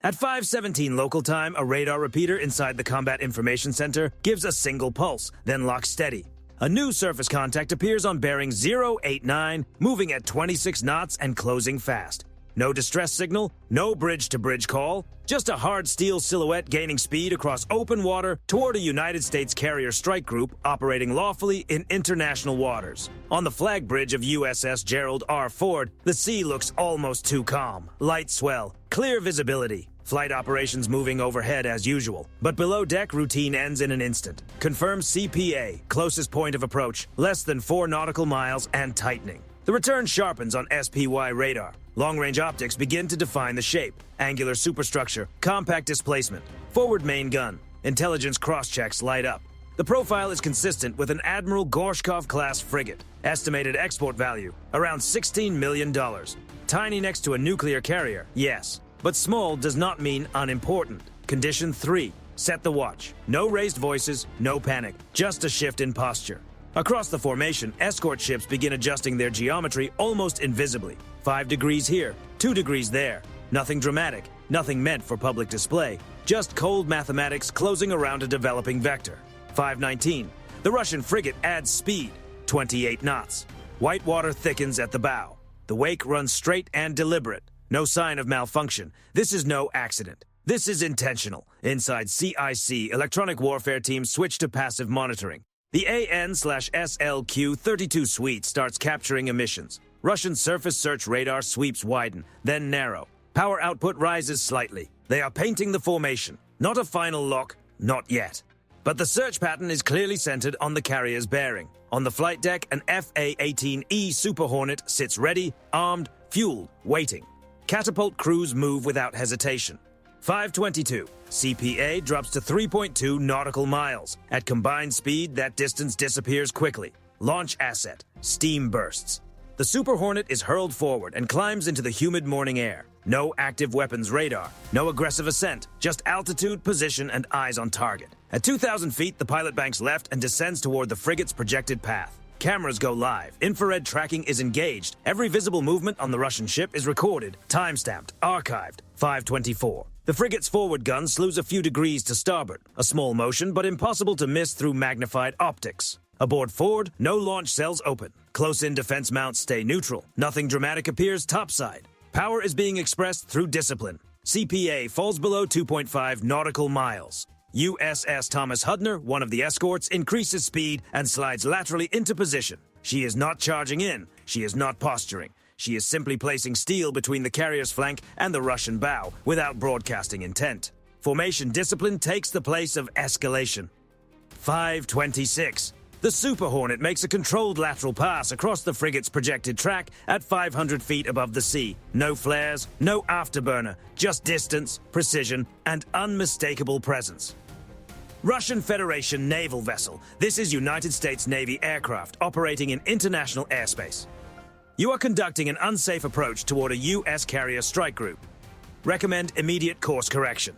At 5:17 local time, a radar repeater inside the Combat Information Center gives a single pulse, then locks steady. A new surface contact appears on bearing 089, moving at 26 knots and closing fast. No distress signal, no bridge-to-bridge call, just a hard steel silhouette gaining speed across open water toward a United States carrier strike group operating lawfully in international waters. On the flag bridge of USS Gerald R. Ford, the sea looks almost too calm. Light swell, clear visibility. Flight operations moving overhead as usual, but below deck routine ends in an instant. Confirmed CPA, closest point of approach, less than 4 nautical miles and tightening. The return sharpens on SPY radar. Long-range optics begin to define the shape. Angular superstructure, compact displacement, forward main gun. Intelligence cross-checks light up. The profile is consistent with an Admiral Gorshkov-class frigate. Estimated export value, around $16 million. Tiny next to a nuclear carrier, yes. But small does not mean unimportant. Condition 3. Set the watch. No raised voices, no panic, just a shift in posture. Across the formation, escort ships begin adjusting their geometry almost invisibly. 5 degrees here, 2 degrees there. Nothing dramatic, nothing meant for public display. Just cold mathematics closing around a developing vector. 5:19. The Russian frigate adds speed, 28 knots. White water thickens at the bow. The wake runs straight and deliberate. No sign of malfunction. This is no accident. This is intentional. Inside CIC, electronic warfare teams switch to passive monitoring. The AN/SLQ-32 suite starts capturing emissions. Russian surface search radar sweeps widen, then narrow. Power output rises slightly. They are painting the formation. Not a final lock, not yet. But the search pattern is clearly centered on the carrier's bearing. On the flight deck, an FA-18E Super Hornet sits ready, armed, fueled, waiting. Catapult crews move without hesitation. 5:22. CPA drops to 3.2 nautical miles. At combined speed, that distance disappears quickly. Launch asset. Steam bursts. The Super Hornet is hurled forward and climbs into the humid morning air. No active weapons radar. No aggressive ascent. Just altitude, position, and eyes on target. At 2,000 feet, the pilot banks left and descends toward the frigate's projected path. Cameras go live. Infrared tracking is engaged. Every visible movement on the Russian ship is recorded, time-stamped, archived. 5:24. The frigate's forward gun slews a few degrees to starboard. A small motion, but impossible to miss through magnified optics. Aboard Ford, no launch cells open. Close-in defense mounts stay neutral. Nothing dramatic appears topside. Power is being expressed through discipline. CPA falls below 2.5 nautical miles. USS Thomas Hudner, one of the escorts, increases speed and slides laterally into position. She is not charging in. She is not posturing. She is simply placing steel between the carrier's flank and the Russian bow, without broadcasting intent. Formation discipline takes the place of escalation. 5:26. The Super Hornet makes a controlled lateral pass across the frigate's projected track at 500 feet above the sea. No flares, no afterburner, just distance, precision, and unmistakable presence. Russian Federation naval vessel. This is United States Navy aircraft operating in international airspace. You are conducting an unsafe approach toward a U.S. carrier strike group. Recommend immediate course correction.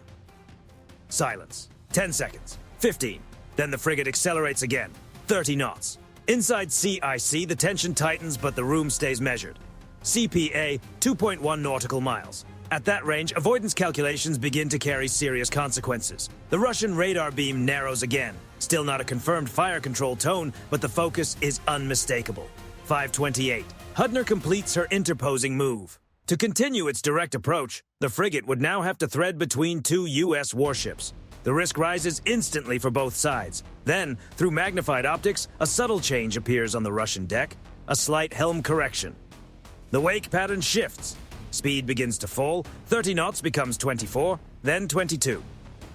Silence. 10 seconds. 15. Then the frigate accelerates again. 30 knots. Inside CIC, the tension tightens, but the room stays measured. CPA, 2.1 nautical miles. At that range, avoidance calculations begin to carry serious consequences. The Russian radar beam narrows again. Still not a confirmed fire control tone, but the focus is unmistakable. 5:28. Hudner completes her interposing move. To continue its direct approach, the frigate would now have to thread between 2 U.S. warships. The risk rises instantly for both sides. Then, through magnified optics, a subtle change appears on the Russian deck, a slight helm correction. The wake pattern shifts. Speed begins to fall, 30 knots becomes 24, then 22.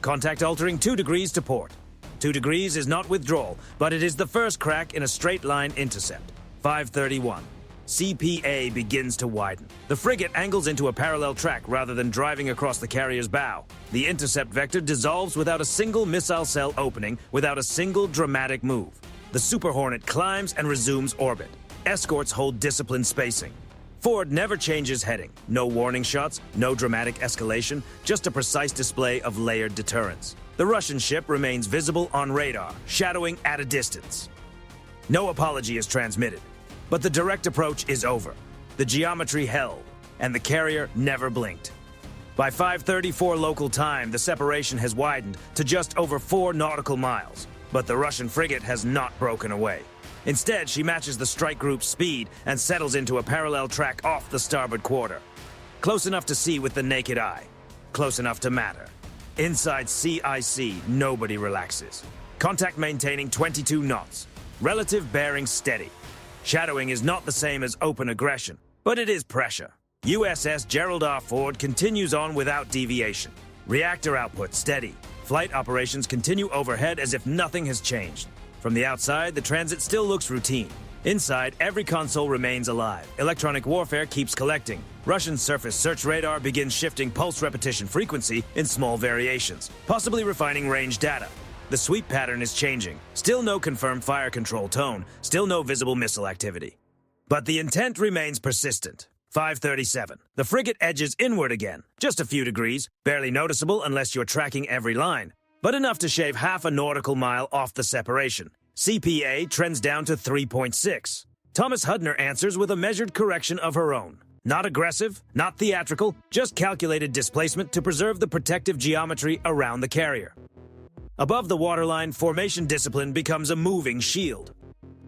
Contact altering 2 degrees to port. 2 degrees is not withdrawal, but it is the first crack in a straight line intercept. 5:31. CPA begins to widen. The frigate angles into a parallel track rather than driving across the carrier's bow. The intercept vector dissolves without a single missile cell opening, without a single dramatic move. The Super Hornet climbs and resumes orbit. Escorts hold disciplined spacing. Ford never changes heading. No warning shots, no dramatic escalation, just a precise display of layered deterrence. The Russian ship remains visible on radar, shadowing at a distance. No apology is transmitted. But the direct approach is over. The geometry held, and the carrier never blinked. By 5:34 local time, the separation has widened to just over 4 nautical miles. But the Russian frigate has not broken away. Instead, she matches the strike group's speed and settles into a parallel track off the starboard quarter. Close enough to see with the naked eye. Close enough to matter. Inside CIC, nobody relaxes. Contact maintaining 22 knots. Relative bearing steady. Shadowing is not the same as open aggression, but it is pressure. USS Gerald R. Ford continues on without deviation. Reactor output steady. Flight operations continue overhead as if nothing has changed. From the outside, the transit still looks routine. Inside, every console remains alive. Electronic warfare keeps collecting. Russian surface search radar begins shifting pulse repetition frequency in small variations, possibly refining range data. The sweep pattern is changing. Still no confirmed fire control tone. Still no visible missile activity. But the intent remains persistent. 5:37. The frigate edges inward again, just a few degrees, barely noticeable unless you're tracking every line, but enough to shave half a nautical mile off the separation. CPA trends down to 3.6. Thomas Hudner answers with a measured correction of her own. Not aggressive, not theatrical, just calculated displacement to preserve the protective geometry around the carrier. Above the waterline, formation discipline becomes a moving shield.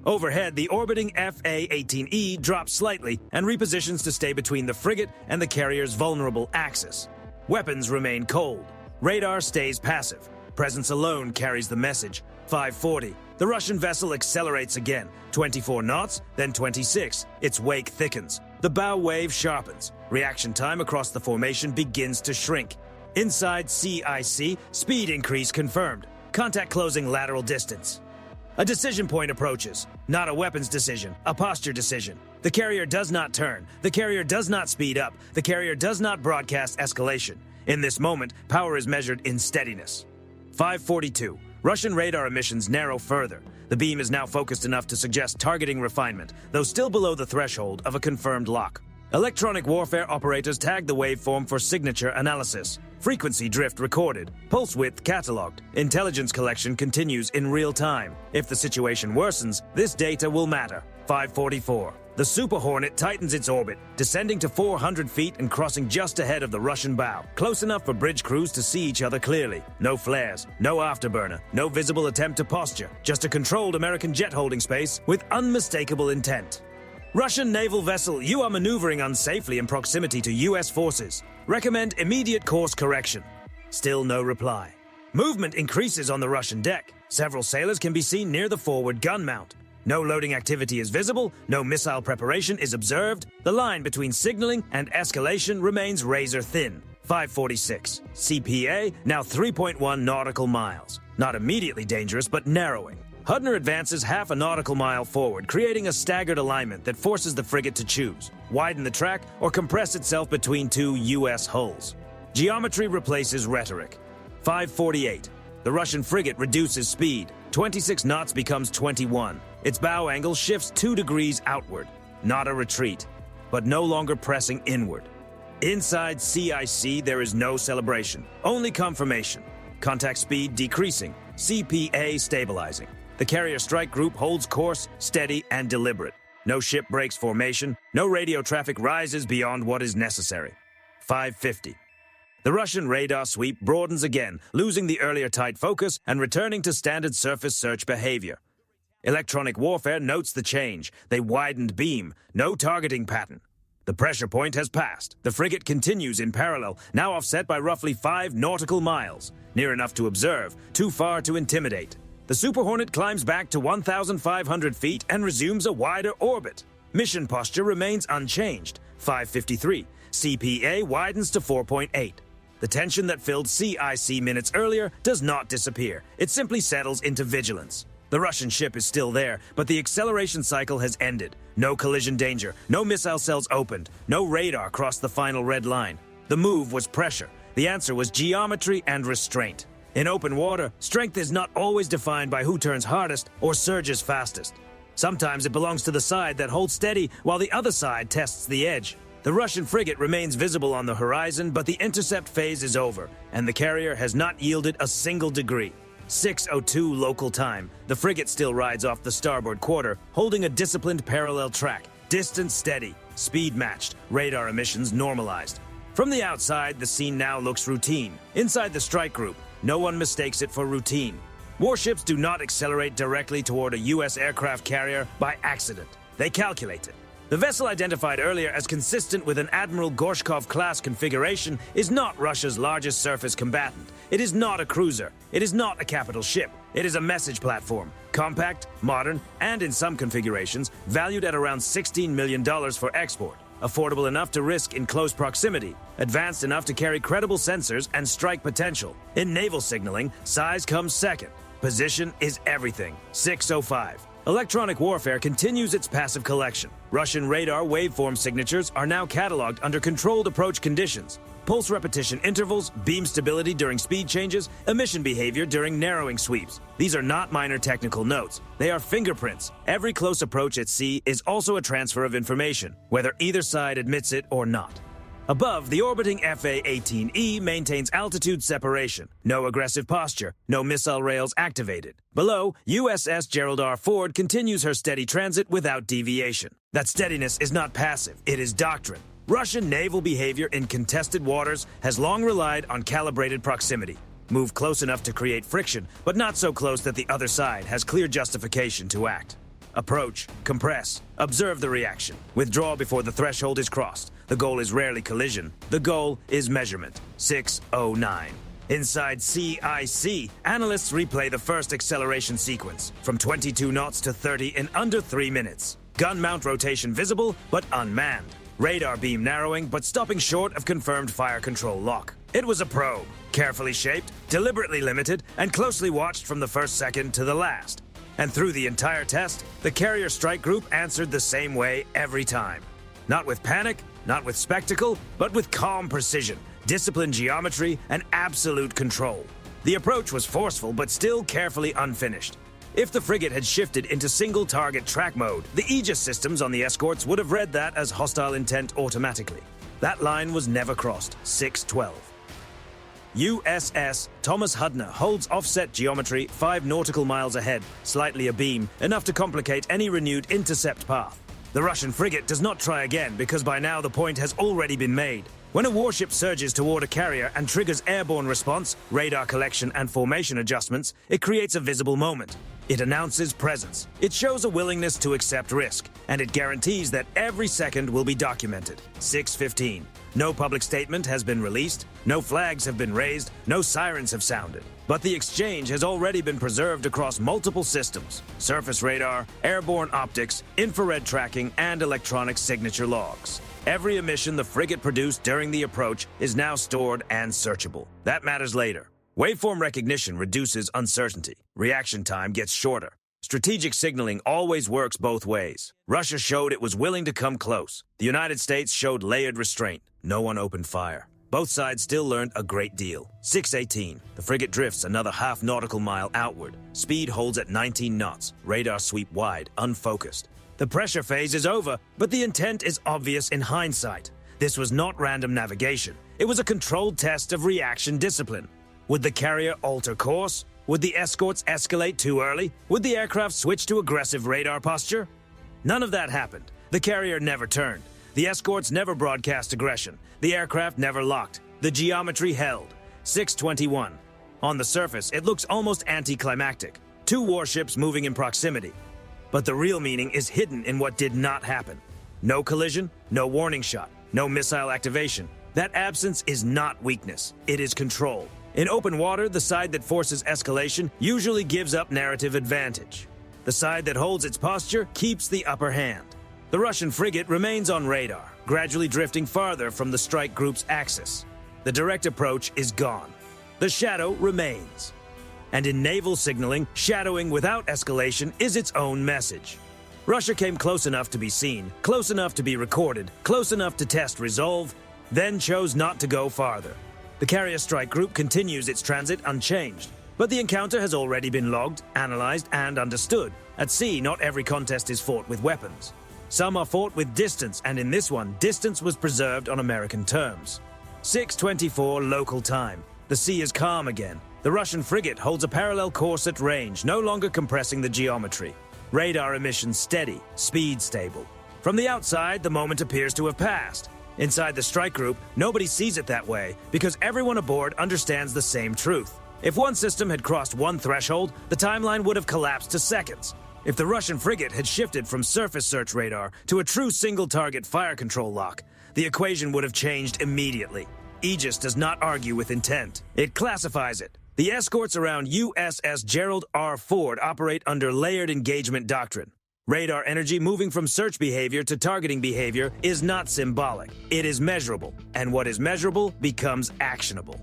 Overhead, the orbiting FA-18E drops slightly and repositions to stay between the frigate and the carrier's vulnerable axis. Weapons remain cold. Radar stays passive. Presence alone carries the message. 5:40. The Russian vessel accelerates again. 24 knots, then 26. Its wake thickens. The bow wave sharpens. Reaction time across the formation begins to shrink. Inside CIC, speed increase confirmed. Contact closing lateral distance. A decision point approaches. Not a weapons decision, a posture decision. The carrier does not turn. The carrier does not speed up. The carrier does not broadcast escalation. In this moment, power is measured in steadiness. 5:42. Russian radar emissions narrow further. The beam is now focused enough to suggest targeting refinement, though still below the threshold of a confirmed lock. Electronic warfare operators tag the waveform for signature analysis. Frequency drift recorded. Pulse width catalogued. Intelligence collection continues in real time. If the situation worsens, this data will matter. 5:44. The Super Hornet tightens its orbit, descending to 400 feet and crossing just ahead of the Russian bow, close enough for bridge crews to see each other clearly. No flares, no afterburner, no visible attempt to posture, just a controlled American jet holding space with unmistakable intent. Russian naval vessel, you are maneuvering unsafely in proximity to U.S. forces. Recommend immediate course correction. Still no reply. Movement increases on the Russian deck. Several sailors can be seen near the forward gun mount. No loading activity is visible, no missile preparation is observed. The line between signaling and escalation remains razor thin. 5:46. CPA, now 3.1 nautical miles. Not immediately dangerous, but narrowing. Hudner advances half a nautical mile forward, creating a staggered alignment that forces the frigate to choose, widen the track or compress itself between two U.S. hulls. Geometry replaces rhetoric. 5:48. The Russian frigate reduces speed. 26 knots becomes 21. Its bow angle shifts 2 degrees outward. Not a retreat, but no longer pressing inward. Inside CIC, there is no celebration, only confirmation. Contact speed decreasing, CPA stabilizing. The carrier strike group holds course, steady and deliberate. No ship breaks formation, no radio traffic rises beyond what is necessary. 5:50. The Russian radar sweep broadens again, losing the earlier tight focus and returning to standard surface search behavior. Electronic warfare notes the change. They widened beam, no targeting pattern. The pressure point has passed. The frigate continues in parallel, now offset by roughly 5 nautical miles. Near enough to observe, too far to intimidate. The Super Hornet climbs back to 1,500 feet and resumes a wider orbit. Mission posture remains unchanged. 5:53. CPA widens to 4.8. The tension that filled CIC minutes earlier does not disappear. It simply settles into vigilance. The Russian ship is still there, but the acceleration cycle has ended. No collision danger, no missile cells opened, no radar crossed the final red line. The move was pressure. The answer was geometry and restraint. In open water, strength is not always defined by who turns hardest or surges fastest. Sometimes it belongs to the side that holds steady while the other side tests the edge. The Russian frigate remains visible on the horizon, but the intercept phase is over, and the carrier has not yielded a single degree. 6:02 local time. The frigate still rides off the starboard quarter, holding a disciplined parallel track. Distance steady, speed matched, radar emissions normalized. From the outside, the scene now looks routine. Inside the strike group, no one mistakes it for routine. Warships do not accelerate directly toward a U.S. aircraft carrier by accident. They calculate it. The vessel identified earlier as consistent with an Admiral Gorshkov-class configuration is not Russia's largest surface combatant. It is not a cruiser. It is not a capital ship. It is a message platform, compact, modern, and in some configurations, valued at around $16 million for export. Affordable enough to risk in close proximity, advanced enough to carry credible sensors and strike potential. In naval signaling, size comes second. Position is everything. 605. Electronic warfare continues its passive collection. Russian radar waveform signatures are now cataloged under controlled approach conditions. Pulse repetition intervals, beam stability during speed changes, emission behavior during narrowing sweeps. These are not minor technical notes. They are fingerprints. Every close approach at sea is also a transfer of information, whether either side admits it or not. Above, the orbiting FA-18E maintains altitude separation, no aggressive posture, no missile rails activated. Below, USS Gerald R. Ford continues her steady transit without deviation. That steadiness is not passive, it is doctrine. Russian naval behavior in contested waters has long relied on calibrated proximity. Move close enough to create friction, but not so close that the other side has clear justification to act. Approach, compress, observe the reaction. Withdraw before the threshold is crossed. The goal is rarely collision. The goal is measurement. 609. Inside CIC, analysts replay the first acceleration sequence, from 22 knots to 30 in under 3 minutes. Gun mount rotation visible, but unmanned. Radar beam narrowing, but stopping short of confirmed fire control lock. It was a probe, carefully shaped, deliberately limited, and closely watched from the first second to the last. And through the entire test, the carrier strike group answered the same way every time. Not with panic, not with spectacle, but with calm precision, disciplined geometry, and absolute control. The approach was forceful, but still carefully unfinished. If the frigate had shifted into single-target track mode, the Aegis systems on the escorts would have read that as hostile intent automatically. That line was never crossed. 612. USS Thomas Hudner holds offset geometry 5 nautical miles ahead, slightly abeam, enough to complicate any renewed intercept path. The Russian frigate does not try again because by now the point has already been made. When a warship surges toward a carrier and triggers airborne response, radar collection and formation adjustments, it creates a visible moment. It announces presence. It shows a willingness to accept risk, and it guarantees that every second will be documented. 6:15. No public statement has been released, no flags have been raised, no sirens have sounded. But the exchange has already been preserved across multiple systems: surface radar, airborne optics, infrared tracking, and electronic signature logs. Every emission the frigate produced during the approach is now stored and searchable. That matters later. Waveform recognition reduces uncertainty. Reaction time gets shorter. Strategic signaling always works both ways. Russia showed it was willing to come close. The United States showed layered restraint. No one opened fire. Both sides still learned a great deal. 6:18. The frigate drifts another half nautical mile outward. Speed holds at 19 knots. Radar sweep wide, unfocused. The pressure phase is over, but the intent is obvious in hindsight. This was not random navigation. It was a controlled test of reaction discipline. Would the carrier alter course? Would the escorts escalate too early? Would the aircraft switch to aggressive radar posture? None of that happened. The carrier never turned. The escorts never broadcast aggression. The aircraft never locked. The geometry held. 6:21. On the surface, it looks almost anticlimactic. 2 warships moving in proximity. But the real meaning is hidden in what did not happen. No collision, no warning shot, no missile activation. That absence is not weakness. It is control. In open water, the side that forces escalation usually gives up narrative advantage. The side that holds its posture keeps the upper hand. The Russian frigate remains on radar, gradually drifting farther from the strike group's axis. The direct approach is gone. The shadow remains. And in naval signaling, shadowing without escalation is its own message. Russia came close enough to be seen, close enough to be recorded, close enough to test resolve, then chose not to go farther. The carrier strike group continues its transit unchanged, but the encounter has already been logged, analyzed, and understood. At sea, not every contest is fought with weapons. Some are fought with distance, and in this one, distance was preserved on American terms. 6:24 local time. The sea is calm again. The Russian frigate holds a parallel course at range, no longer compressing the geometry. Radar emissions steady, speed stable. From the outside, the moment appears to have passed. Inside the strike group, nobody sees it that way because everyone aboard understands the same truth. If one system had crossed one threshold, the timeline would have collapsed to seconds. If the Russian frigate had shifted from surface search radar to a true single-target fire control lock, the equation would have changed immediately. Aegis does not argue with intent. It classifies it. The escorts around USS Gerald R. Ford operate under layered engagement doctrine. Radar energy moving from search behavior to targeting behavior is not symbolic. It is measurable, and what is measurable becomes actionable.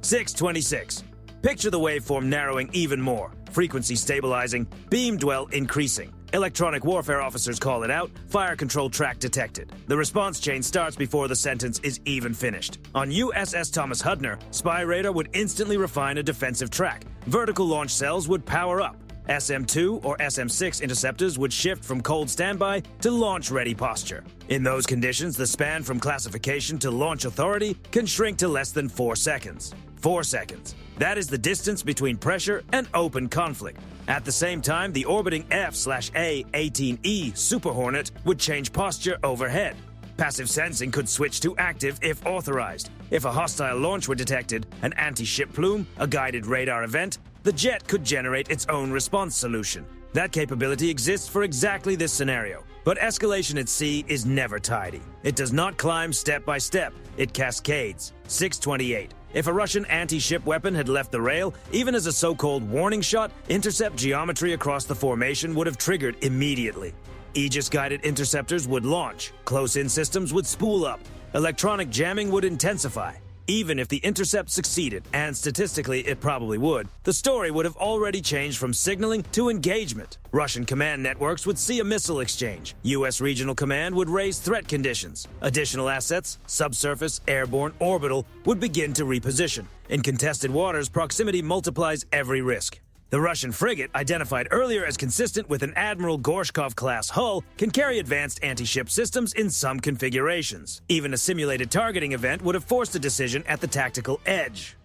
626. Picture the waveform narrowing even more, frequency stabilizing, beam dwell increasing. Electronic warfare officers call it out, fire control track detected. The response chain starts before the sentence is even finished. On USS Thomas Hudner, spy radar would instantly refine a defensive track. Vertical launch cells would power up. SM-2 or SM-6 interceptors would shift from cold standby to launch-ready posture. In those conditions, the span from classification to launch authority can shrink to less than 4 seconds. 4 seconds. That is the distance between pressure and open conflict. At the same time, the orbiting F/A-18E Super Hornet would change posture overhead. Passive sensing could switch to active if authorized. If a hostile launch were detected, an anti-ship plume, a guided radar event, the jet could generate its own response solution. That capability exists for exactly this scenario. But escalation at sea is never tidy. It does not climb step by step. It cascades. 628. If a Russian anti-ship weapon had left the rail, even as a so-called warning shot, intercept geometry across the formation would have triggered immediately. Aegis-guided interceptors would launch. Close-in systems would spool up. Electronic jamming would intensify. Even if the intercept succeeded, and statistically it probably would, the story would have already changed from signaling to engagement. Russian command networks would see a missile exchange. U.S. Regional Command would raise threat conditions. Additional assets, subsurface, airborne, orbital, would begin to reposition. In contested waters, proximity multiplies every risk. The Russian frigate, identified earlier as consistent with an Admiral Gorshkov-class hull, can carry advanced anti-ship systems in some configurations. Even a simulated targeting event would have forced a decision at the tactical edge.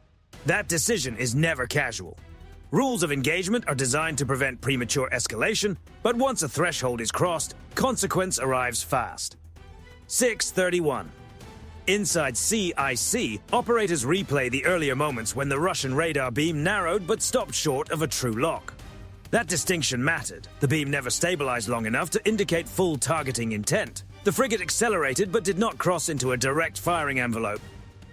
That decision is never casual. Rules of engagement are designed to prevent premature escalation, but once a threshold is crossed, consequence arrives fast. 631. Inside CIC, operators replay the earlier moments when the Russian radar beam narrowed but stopped short of a true lock. That distinction mattered. The beam never stabilized long enough to indicate full targeting intent. The frigate accelerated but did not cross into a direct firing envelope.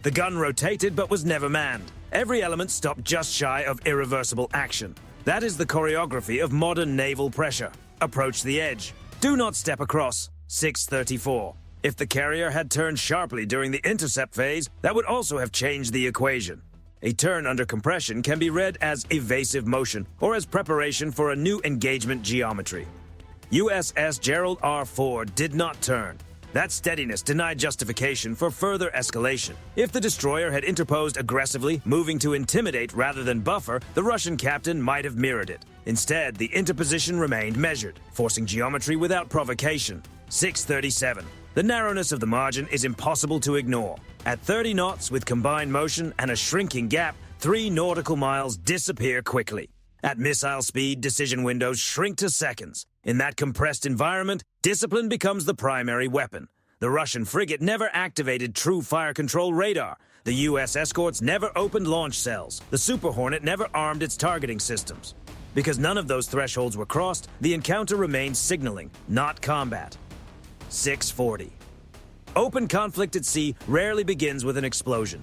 The gun rotated but was never manned. Every element stopped just shy of irreversible action. That is the choreography of modern naval pressure. Approach the edge. Do not step across. 634. If the carrier had turned sharply during the intercept phase, that would also have changed the equation. A turn under compression can be read as evasive motion or as preparation for a new engagement geometry. USS Gerald R. Ford did not turn. That steadiness denied justification for further escalation. If the destroyer had interposed aggressively, moving to intimidate rather than buffer, the Russian captain might have mirrored it. Instead, the interposition remained measured, forcing geometry without provocation. 637. The narrowness of the margin is impossible to ignore. At 30 knots with combined motion and a shrinking gap, 3 nautical miles disappear quickly. At missile speed, decision windows shrink to seconds. In that compressed environment, discipline becomes the primary weapon. The Russian frigate never activated true fire control radar. The U.S. escorts never opened launch cells. The Super Hornet never armed its targeting systems. Because none of those thresholds were crossed, the encounter remained signaling, not combat. 640. Open conflict at sea rarely begins with an explosion.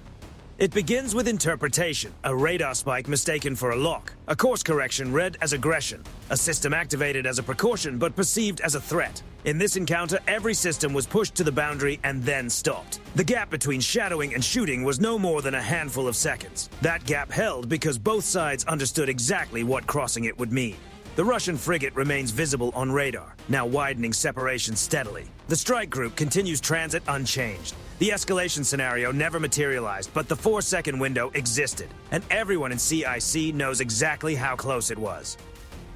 It begins with interpretation, a radar spike mistaken for a lock, a course correction read as aggression, a system activated as a precaution but perceived as a threat. In this encounter, every system was pushed to the boundary and then stopped. The gap between shadowing and shooting was no more than a handful of seconds. That gap held because both sides understood exactly what crossing it would mean. The Russian frigate remains visible on radar, now widening separation steadily. The strike group continues transit unchanged. The escalation scenario never materialized, but the 4-second window existed, and everyone in CIC knows exactly how close it was.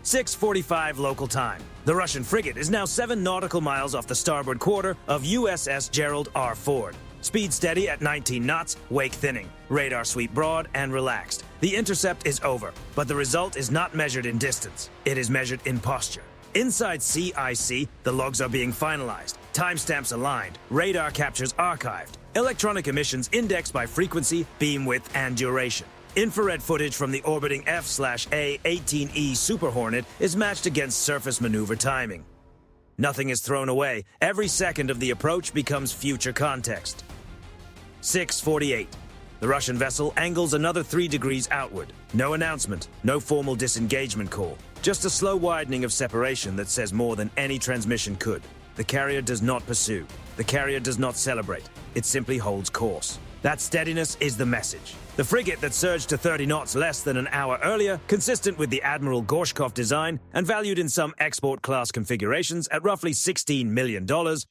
6:45 local time. The Russian frigate is now 7 nautical miles off the starboard quarter of USS Gerald R. Ford. Speed steady at 19 knots, wake thinning. Radar sweep broad and relaxed. The intercept is over, but the result is not measured in distance. It is measured in posture. Inside CIC, the logs are being finalized, timestamps aligned, radar captures archived, electronic emissions indexed by frequency, beam width, and duration. Infrared footage from the orbiting F/A-18E Super Hornet is matched against surface maneuver timing. Nothing is thrown away. Every second of the approach becomes future context. 6:48. The Russian vessel angles another 3 degrees outward. No announcement, no formal disengagement call. Just a slow widening of separation that says more than any transmission could. The carrier does not pursue. The carrier does not celebrate. It simply holds course. That steadiness is the message. The frigate that surged to 30 knots less than an hour earlier, consistent with the Admiral Gorshkov design and valued in some export-class configurations at roughly $16 million,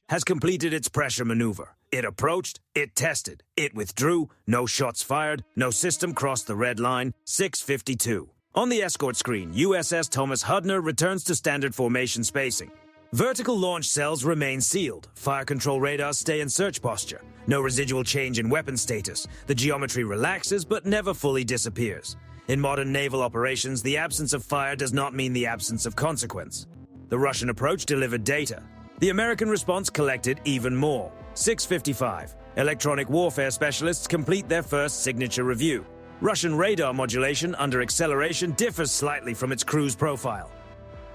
has completed its pressure maneuver. It approached, it tested, it withdrew, no shots fired, no system crossed the red line, 6:52. On the escort screen, USS Thomas Hudner returns to standard formation spacing. Vertical launch cells remain sealed. Fire control radars stay in search posture. No residual change in weapon status. The geometry relaxes but never fully disappears. In modern naval operations, the absence of fire does not mean the absence of consequence. The Russian approach delivered data. The American response collected even more. 6:55. Electronic warfare specialists complete their first signature review. Russian radar modulation under acceleration differs slightly from its cruise profile.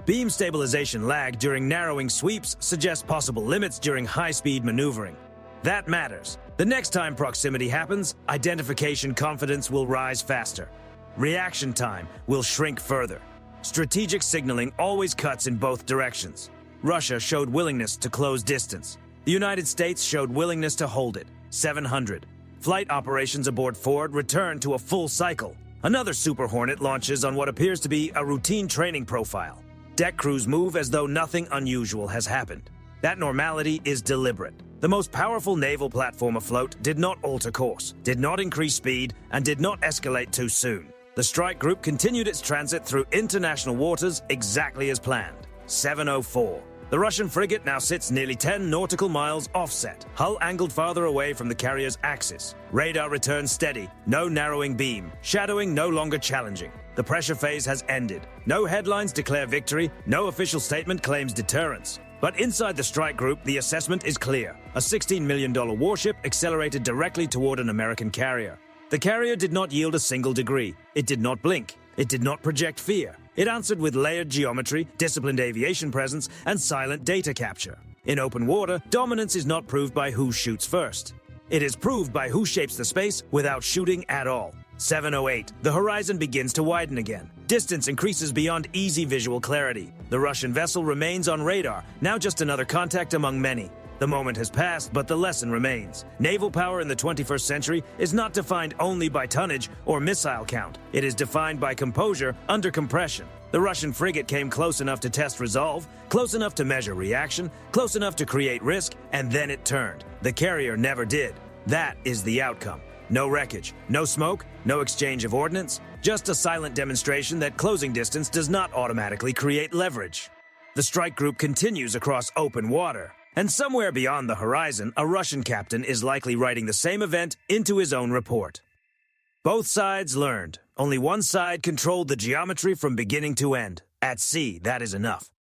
Beam stabilization lag during narrowing sweeps suggests possible limits during high-speed maneuvering. That matters. The next time proximity happens, identification confidence will rise faster. Reaction time will shrink further. Strategic signaling always cuts in both directions. Russia showed willingness to close distance. The United States showed willingness to hold it. 700. Flight operations aboard Ford return to a full cycle. Another Super Hornet launches on what appears to be a routine training profile. Deck crews move as though nothing unusual has happened. That normality is deliberate. The most powerful naval platform afloat did not alter course, did not increase speed, and did not escalate too soon. The strike group continued its transit through international waters exactly as planned. 7:04. The Russian frigate now sits nearly 10 nautical miles offset, hull angled farther away from the carrier's axis. Radar returns steady, no narrowing beam, shadowing no longer challenging. The pressure phase has ended. No headlines declare victory, no official statement claims deterrence. But inside the strike group, the assessment is clear. A $16 million warship accelerated directly toward an American carrier. The carrier did not yield a single degree. It did not blink. It did not project fear. It answered with layered geometry, disciplined aviation presence, and silent data capture. In open water, dominance is not proved by who shoots first. It is proved by who shapes the space without shooting at all. 7:08. The horizon begins to widen again. Distance increases beyond easy visual clarity. The Russian vessel remains on radar, now just another contact among many. The moment has passed, but the lesson remains. Naval power in the 21st century is not defined only by tonnage or missile count. It is defined by composure under compression. The Russian frigate came close enough to test resolve, close enough to measure reaction, close enough to create risk, and then it turned. The carrier never did. That is the outcome. No wreckage, no smoke, no exchange of ordnance, just a silent demonstration that closing distance does not automatically create leverage. The strike group continues across open water. And somewhere beyond the horizon, a Russian captain is likely writing the same event into his own report. Both sides learned. Only one side controlled the geometry from beginning to end. At sea, that is enough.